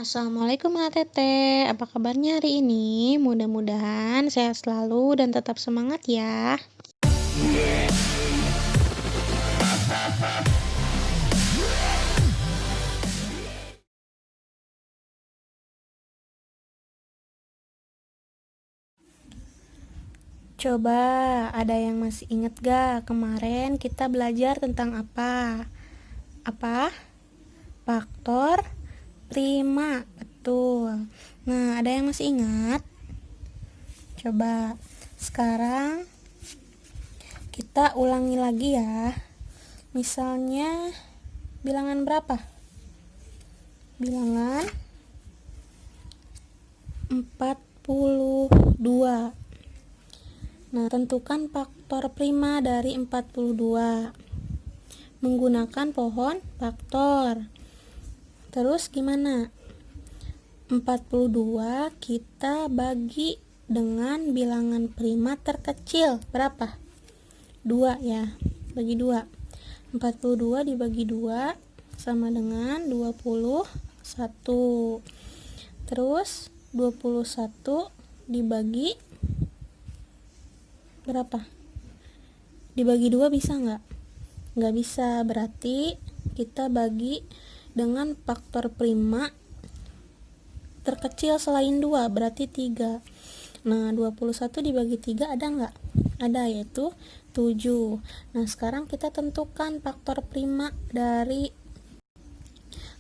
Assalamualaikum Kak Teteh, apa kabarnya hari ini? Mudah-mudahan sehat selalu dan tetap semangat ya. Coba, ada yang masih inget gak kemarin kita belajar tentang apa? Apa? Faktor prima, betul. Nah, ada yang masih ingat? Coba, sekarang kita ulangi lagi ya. Misalnya, bilangan berapa? Bilangan 42. Nah, tentukan faktor prima dari 42 menggunakan pohon faktor. Terus gimana? 42 kita bagi dengan bilangan prima terkecil. Berapa? 2 ya. Bagi 2. 42 dibagi 2 sama dengan 21. Terus 21 dibagi berapa? Dibagi 2 bisa nggak? Nggak bisa, berarti kita bagi dengan faktor prima terkecil selain 2, berarti 3. Nah, 21 dibagi 3 ada nggak? Ada, yaitu 7. Nah, sekarang kita tentukan faktor prima dari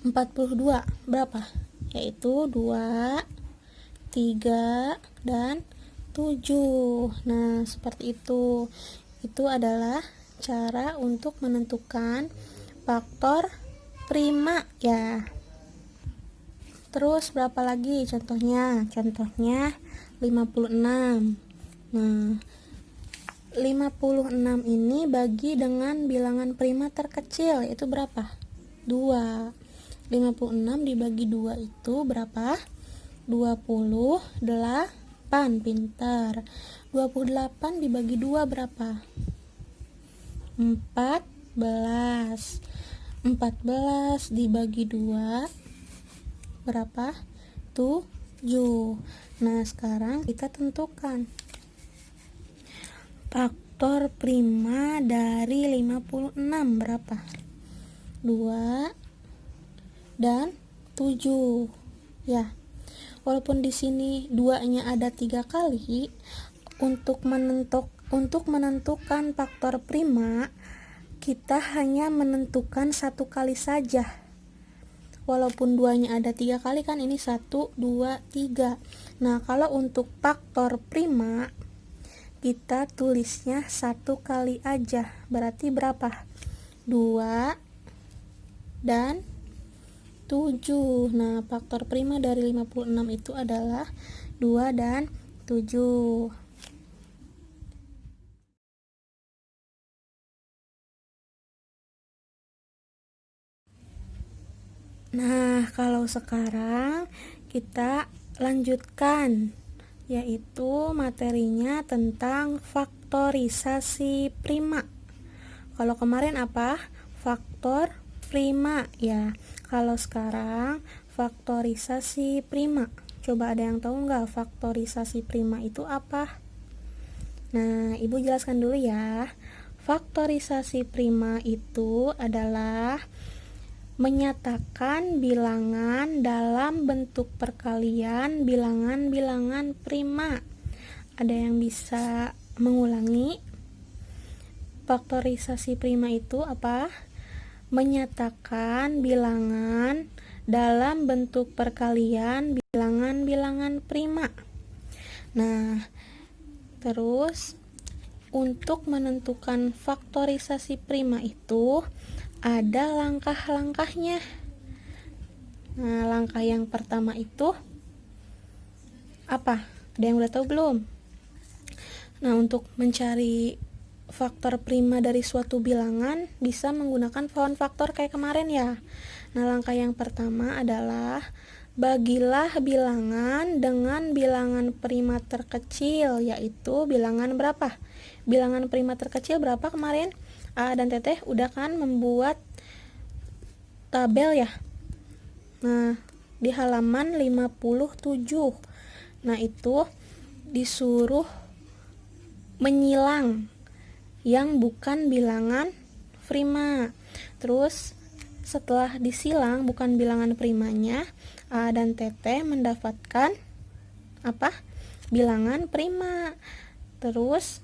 42 berapa? Yaitu 2, 3, dan 7. Nah, seperti itu. Itu adalah cara untuk menentukan faktor prima ya. Terus berapa lagi contohnya? Contohnya 56. Nah, 56 ini bagi dengan bilangan prima terkecil, yaitu berapa? 2. 56 dibagi 2 itu berapa? 28. Pintar. 28 dibagi 2 berapa? 14. 14 dibagi 2 berapa? 7. Nah, sekarang kita tentukan faktor prima dari 56 berapa? 2 dan 7 ya. Walaupun di sini 2-nya ada 3 kali, untuk menentukan faktor prima kita hanya menentukan 1 kali saja. Walaupun 2-nya ada 3 kali kan, ini 1, 2, 3. Nah, kalau untuk faktor prima kita tulisnya 1 kali aja. Berarti berapa? 2 dan 7. Nah, faktor prima dari 56 itu adalah 2 dan 7. Nah, kalau sekarang kita lanjutkan, yaitu materinya tentang faktorisasi prima. Kalau kemarin apa? Faktor prima ya. Kalau sekarang faktorisasi prima. Coba ada yang tahu nggak faktorisasi prima itu apa? Nah, Ibu jelaskan dulu ya. Faktorisasi prima itu adalah menyatakan bilangan dalam bentuk perkalian bilangan-bilangan prima. Ada yang bisa mengulangi? Faktorisasi prima itu apa? Menyatakan bilangan dalam bentuk perkalian bilangan-bilangan prima. Nah, terus untuk menentukan faktorisasi prima itu ada langkah-langkahnya. Nah, langkah yang pertama itu apa? Ada yang udah tahu belum? Nah, untuk mencari faktor prima dari suatu bilangan bisa menggunakan pohon faktor kayak kemarin ya. Nah, langkah yang pertama adalah bagilah bilangan dengan bilangan prima terkecil, yaitu bilangan berapa? Bilangan prima terkecil berapa kemarin? A dan Teteh udah kan membuat tabel ya. Nah, di halaman 57. Nah, itu disuruh menyilang yang bukan bilangan prima. Terus setelah disilang bukan bilangan primanya, A dan TT mendapatkan apa? Bilangan prima. Terus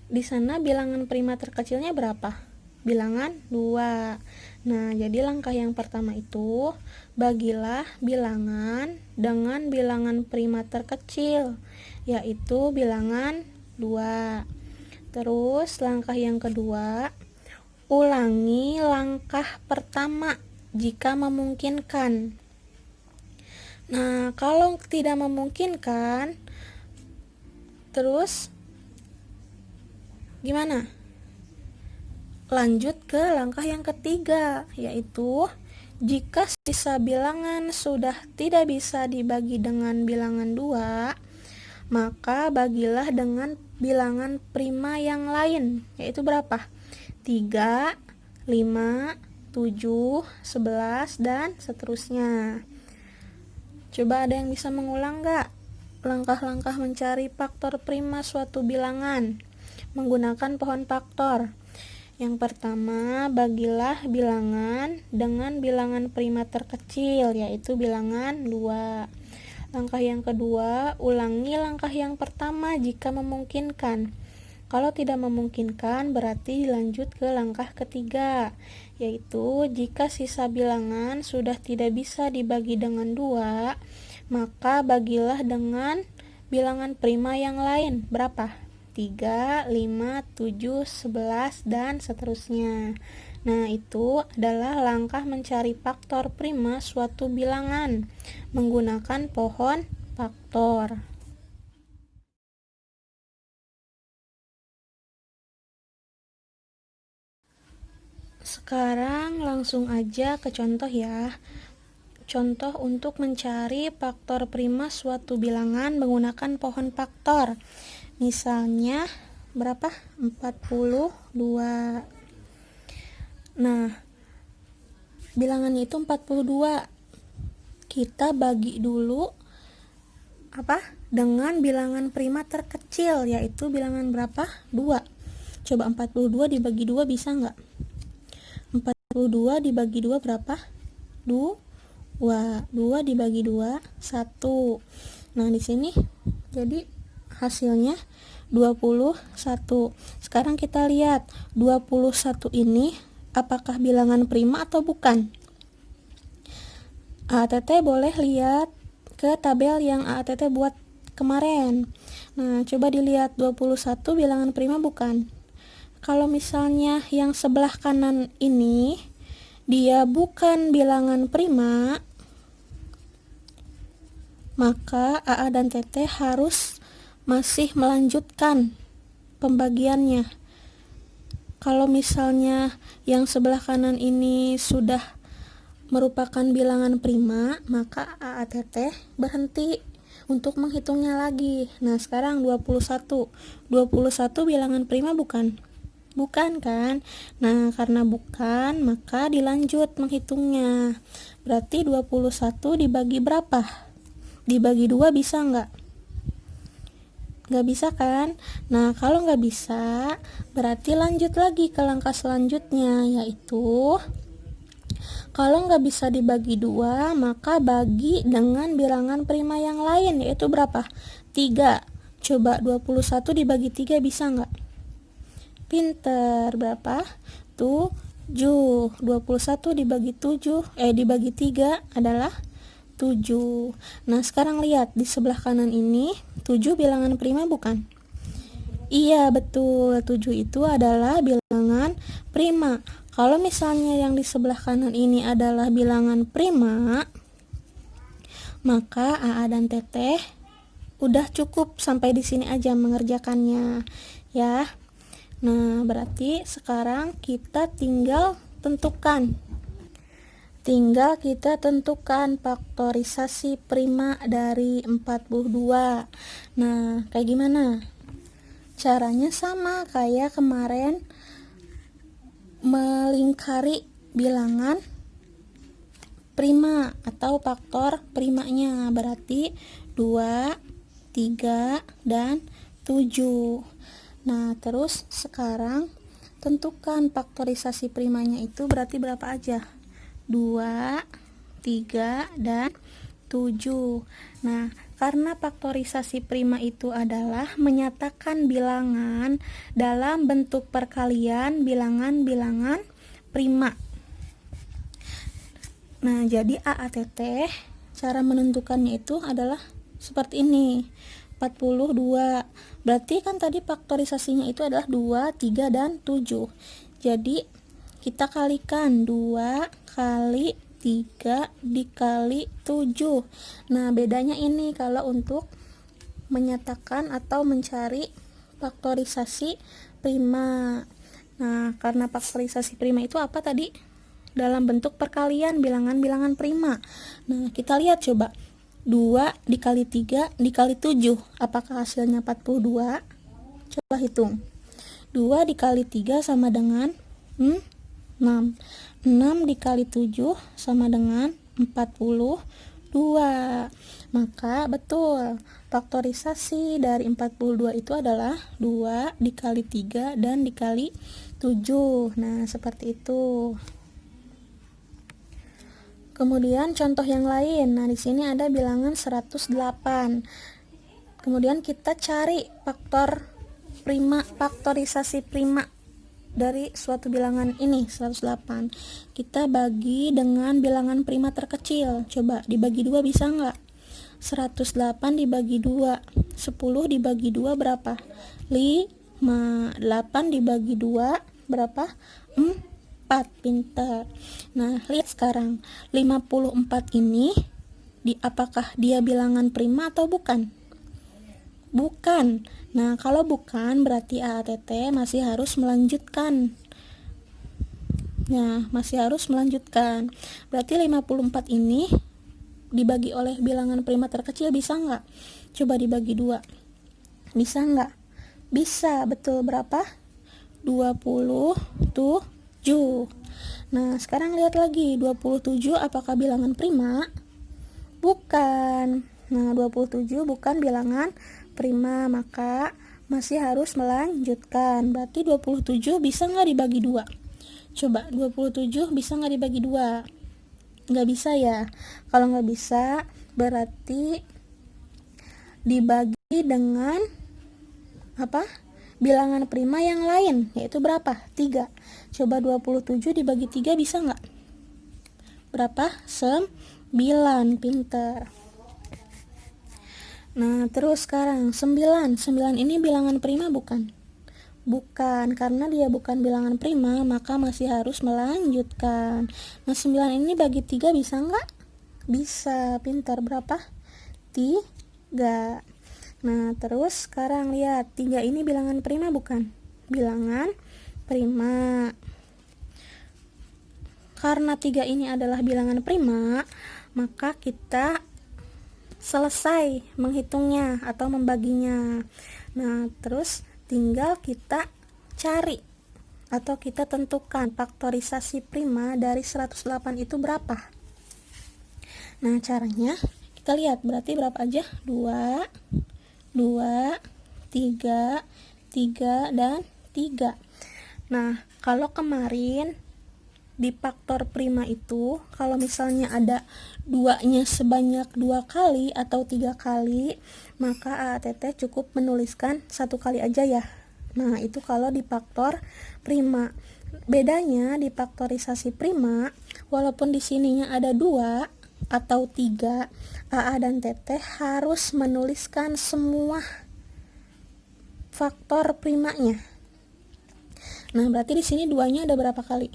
di sana bilangan prima terkecilnya berapa? Bilangan 2. Nah, jadi langkah yang pertama itu bagilah bilangan dengan bilangan prima terkecil, yaitu bilangan 2. Terus langkah yang kedua, ulangi langkah pertama jika memungkinkan. Nah, kalau tidak memungkinkan, terus gimana? Lanjut ke langkah yang ketiga, yaitu jika sisa bilangan sudah tidak bisa dibagi dengan bilangan 2, maka bagilah dengan bilangan prima yang lain, yaitu berapa? 3, 5, 7, 11, dan seterusnya. Coba ada yang bisa mengulang gak? Langkah-langkah mencari faktor prima suatu bilangan menggunakan pohon faktor. Yang pertama, bagilah bilangan dengan bilangan prima terkecil, yaitu bilangan 2. Langkah yang kedua, ulangi langkah yang pertama jika memungkinkan. Kalau tidak memungkinkan, berarti dilanjut ke langkah ketiga, yaitu jika sisa bilangan sudah tidak bisa dibagi dengan 2, maka bagilah dengan bilangan prima yang lain. Berapa? 3, 5, 7, 11, dan seterusnya. Nah, itu adalah langkah mencari faktor prima suatu bilangan menggunakan pohon faktor. Sekarang langsung aja ke contoh ya. Contoh untuk mencari faktor prima suatu bilangan menggunakan pohon faktor. Misalnya berapa? 42. Nah, bilangannya itu 42. Kita bagi dulu apa? Dengan bilangan prima terkecil, yaitu bilangan berapa? 2. Coba 42 dibagi 2 bisa nggak? 42 dibagi 2 berapa? 2. 2 dibagi 2 1. Nah, di sini jadi hasilnya 21. Sekarang kita lihat 21 ini apakah bilangan prima atau bukan? ATT boleh lihat ke tabel yang ATT buat kemarin. Nah, coba dilihat 21 bilangan prima bukan? Kalau misalnya yang sebelah kanan ini dia bukan bilangan prima, maka AA dan TT harus masih melanjutkan pembagiannya. Kalau misalnya yang sebelah kanan ini sudah merupakan bilangan prima, maka AATT berhenti untuk menghitungnya lagi. Nah, sekarang 21 bilangan prima bukan? Bukan kan? Nah, karena bukan, maka dilanjut menghitungnya. Berarti 21 dibagi berapa? Dibagi 2 bisa nggak? Nggak bisa kan? Nah, kalau nggak bisa, berarti lanjut lagi ke langkah selanjutnya, yaitu kalau nggak bisa dibagi 2, maka bagi dengan bilangan prima yang lain, yaitu berapa? 3. Coba 21 dibagi 3 bisa nggak? Pinter. Berapa? 7. 21 dibagi 3 adalah 7. Nah, sekarang lihat di sebelah kanan ini 7 bilangan prima bukan? Iya, betul. 7 itu adalah bilangan prima. Kalau misalnya yang di sebelah kanan ini adalah bilangan prima, maka AA dan TT udah cukup sampai di sini aja mengerjakannya, ya. Nah, berarti sekarang kita tinggal kita tentukan faktorisasi prima dari 42. Nah, kayak gimana? Caranya sama kayak kemarin melingkari bilangan prima atau faktor primanya, berarti 2, 3, dan 7. Nah, terus sekarang tentukan faktorisasi primanya itu berarti berapa aja? 2, 3, dan 7. Nah, karena faktorisasi prima itu adalah menyatakan bilangan dalam bentuk perkalian bilangan-bilangan prima. Nah, jadi AATT cara menentukannya itu adalah seperti ini. 42. Berarti kan tadi faktorisasinya itu adalah 2, 3, dan 7. Jadi kita kalikan 2 kali 3 dikali 7. Nah, bedanya ini kalau untuk menyatakan atau mencari faktorisasi prima. Nah, karena faktorisasi prima itu apa tadi? Dalam bentuk perkalian bilangan-bilangan prima. Nah, kita lihat coba. 2 dikali 3 dikali 7. Apakah hasilnya 42? Coba hitung. 2 dikali 3 sama dengan 6. 6 dikali 7 sama dengan 42. Maka betul, faktorisasi dari 42 itu adalah 2 dikali 3 dan dikali 7. Nah, seperti itu. Kemudian contoh yang lain. Nah, di sini ada bilangan 108. Kemudian kita cari faktorisasi prima dari suatu bilangan ini 108. Kita bagi dengan bilangan prima terkecil. Coba dibagi 2 bisa nggak? 108 dibagi 2. 10 dibagi 2 berapa? 5. 8 dibagi 2 berapa? 4. Pintar. Nah, lihat sekarang 54 ini apakah dia bilangan prima atau bukan? Bukan. Nah, kalau bukan berarti AATT masih harus melanjutkan. Nah, masih harus melanjutkan. Berarti 54 ini dibagi oleh bilangan prima terkecil bisa nggak? Coba dibagi 2. Bisa nggak? Bisa, betul. Berapa? 27. Nah, sekarang lihat lagi, 27 apakah bilangan prima? Bukan. Nah, 27 bukan bilangan prima, maka masih harus melanjutkan. Berarti 27 bisa nggak dibagi 2? Coba, 27 bisa nggak dibagi 2? Nggak bisa ya. Kalau nggak bisa, berarti dibagi dengan apa? Bilangan prima yang lain, yaitu berapa? 3. Coba 27 dibagi 3 bisa nggak? Berapa? 9. Pinter. Nah, terus sekarang 9. 9 ini bilangan prima bukan? Bukan, karena dia bukan bilangan prima, maka masih harus melanjutkan. Nah, 9 ini bagi 3 bisa nggak? Bisa. Pinter. Berapa? 3. Nah, terus sekarang lihat, 3 ini bilangan prima bukan? Bilangan prima. Karena 3 ini adalah bilangan prima, maka kita selesai menghitungnya atau membaginya. Nah, terus tinggal kita cari atau kita tentukan faktorisasi prima dari 108 itu berapa. Nah, caranya kita lihat, berarti berapa aja? 2, 3, 3, dan 3. Nah, kalau kemarin di faktor prima itu, kalau misalnya ada 2-nya sebanyak 2 kali atau 3 kali, maka AATT cukup menuliskan 1 kali aja ya. Nah, itu kalau di faktor prima. Bedanya di faktorisasi prima, walaupun di sininya ada 2 atau 3, AA dan TT harus menuliskan semua faktor primanya. Nah, berarti di sini 2-nya ada berapa kali?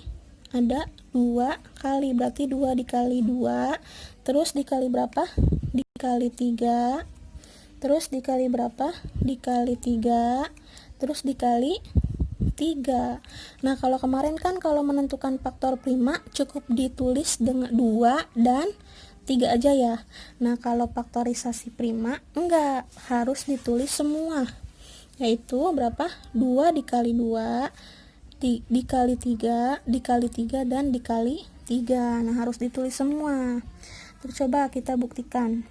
Ada 2 kali, berarti 2 dikali 2, terus dikali berapa? Dikali 3, terus dikali berapa? Dikali 3, terus dikali 3. Nah, kalau kemarin kan kalau menentukan faktor prima cukup ditulis dengan 2 dan 3 aja ya. Nah, kalau faktorisasi prima enggak, harus ditulis semua. Yaitu berapa? 2 dikali 2 dikali 3 dikali 3 dan dikali 3. Nah, harus ditulis semua. Coba kita buktikan.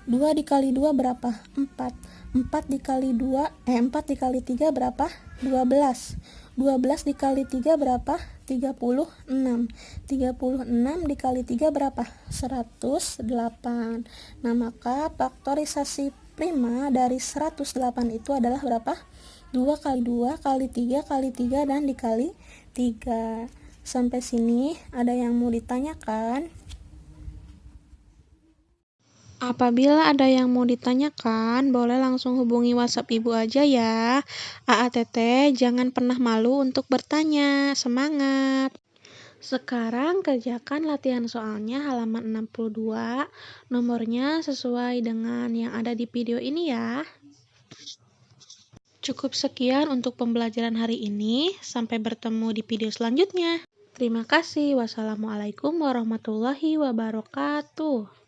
2 dikali 2 berapa? 4. 4 dikali 3 berapa? 12. 12 dikali 3 berapa? 36. 36 dikali 3 berapa? 108. Nah, maka faktorisasi prima dari 108 itu adalah berapa? 2 kali 2 kali 3 kali 3 dan dikali 3. Sampai sini ada yang mau ditanyakan? Apabila ada yang mau ditanyakan, boleh langsung hubungi WhatsApp Ibu aja ya. AATT, jangan pernah malu untuk bertanya. Semangat! Sekarang kerjakan latihan soalnya halaman 62. Nomornya sesuai dengan yang ada di video ini ya. Cukup sekian untuk pembelajaran hari ini. Sampai bertemu di video selanjutnya. Terima kasih. Wassalamualaikum warahmatullahi wabarakatuh.